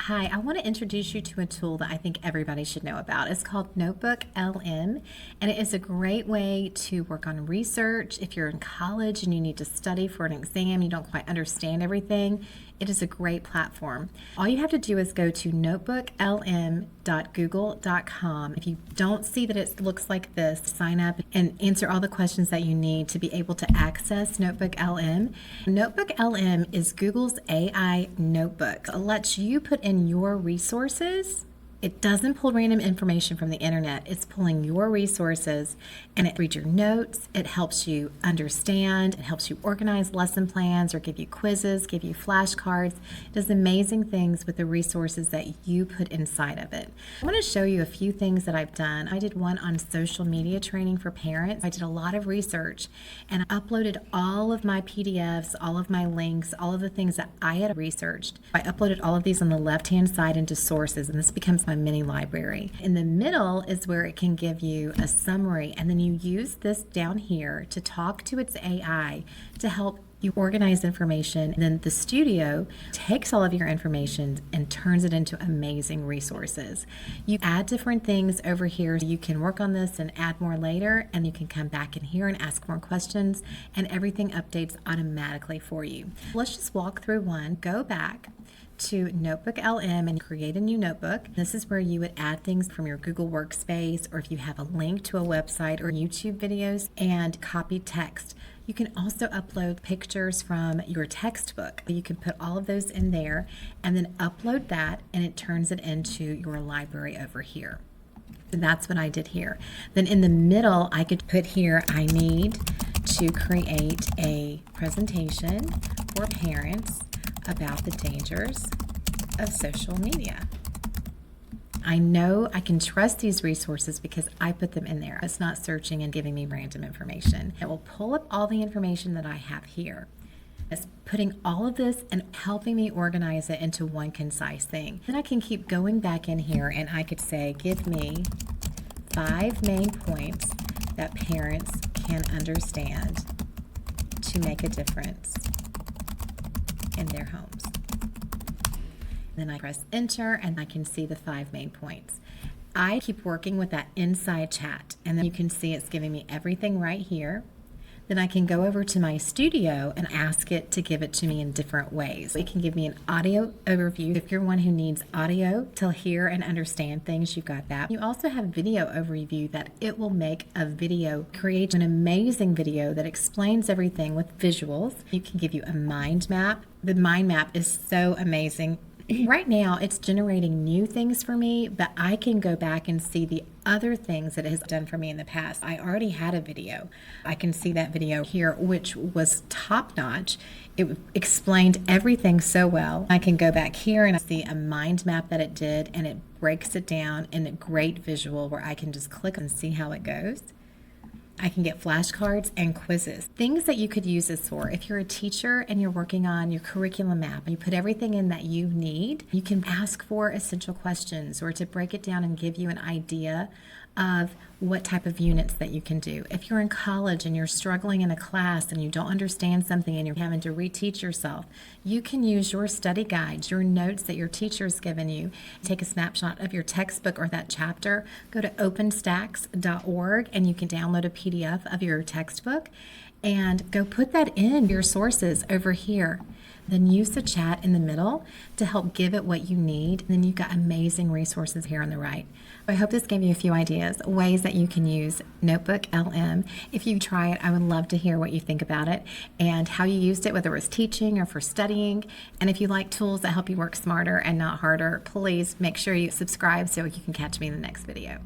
Hi, I want to introduce you to a tool that I think everybody should know about. It's called Notebook LM, and it is a great way to work on research. If you're in college and you need to study for an exam, you don't quite understand everything, it is a great platform. All you have to do is go to notebooklm.google.com. If you don't see that it looks like this, sign up and answer all the questions that you need to be able to access Notebook LM. Notebook LM is Google's AI notebook. It lets you put in your resources. It doesn't pull random information from the internet. It's pulling your resources and it reads your notes. It helps you understand. It helps you organize lesson plans or give you quizzes, give you flashcards. It does amazing things with the resources that you put inside of it. I want to show you a few things that I've done. I did one on social media training for parents. I did a lot of research and I uploaded all of my PDFs, all of my links, all of the things that I had researched. I uploaded all of these on the left-hand side into sources, and this becomes my mini library. In the middle is where it can give you a summary, and then you use this down here to talk to its AI to help you organize information. And then the studio takes all of your information and turns it into amazing resources. You add different things over here. You can work on this and add more later, and you can come back in here and ask more questions, and everything updates automatically for you. Let's just walk through one. Go back to Notebook LM and create a new notebook. This is where you would add things from your Google Workspace, or if you have a link to a website or YouTube videos, and copy text. You can also upload pictures from your textbook. You can put all of those in there and then upload that, and it turns it into your library over here. So that's what I did here. Then in the middle, I could put here, I need to create a presentation for parents about the dangers of social media. I know I can trust these resources because I put them in there. It's not searching and giving me random information. It will pull up all the information that I have here. It's putting all of this and helping me organize it into one concise thing. Then I can keep going back in here and I could say, give me 5 main points that parents can understand to make a difference in their homes. Then I press enter and I can see the 5 main points. I keep working with that inside chat, and then you can see it's giving me everything right here. Then I can go over to my studio and ask it to give it to me in different ways. It can give me an audio overview. If you're one who needs audio to hear and understand things, you've got that. You also have video overview that it will make a video, create an amazing video that explains everything with visuals. You can give you a mind map. The mind map is so amazing. Right now, it's generating new things for me, but I can go back and see the other things that it has done for me in the past. I already had a video. I can see that video here, which was top notch. It explained everything so well. I can go back here and I see a mind map that it did, and it breaks it down in a great visual where I can just click and see how it goes. I can get flashcards and quizzes. Things that you could use this for. If you're a teacher and you're working on your curriculum map, you put everything in that you need, you can ask for essential questions or to break it down and give you an idea of what type of units that you can do. If you're in college and you're struggling in a class and you don't understand something and you're having to reteach yourself, you can use your study guides, your notes that your teacher's given you. Take a snapshot of your textbook or that chapter, go to openstacks.org and you can download a PDF of your textbook and go put that in your sources over here. Then use the chat in the middle to help give it what you need. And then you've got amazing resources here on the right. I hope this gave you a few ideas, ways that you can use Notebook LM. If you try it, I would love to hear what you think about it and how you used it, whether it was teaching or for studying. And if you like tools that help you work smarter and not harder, please make sure you subscribe so you can catch me in the next video.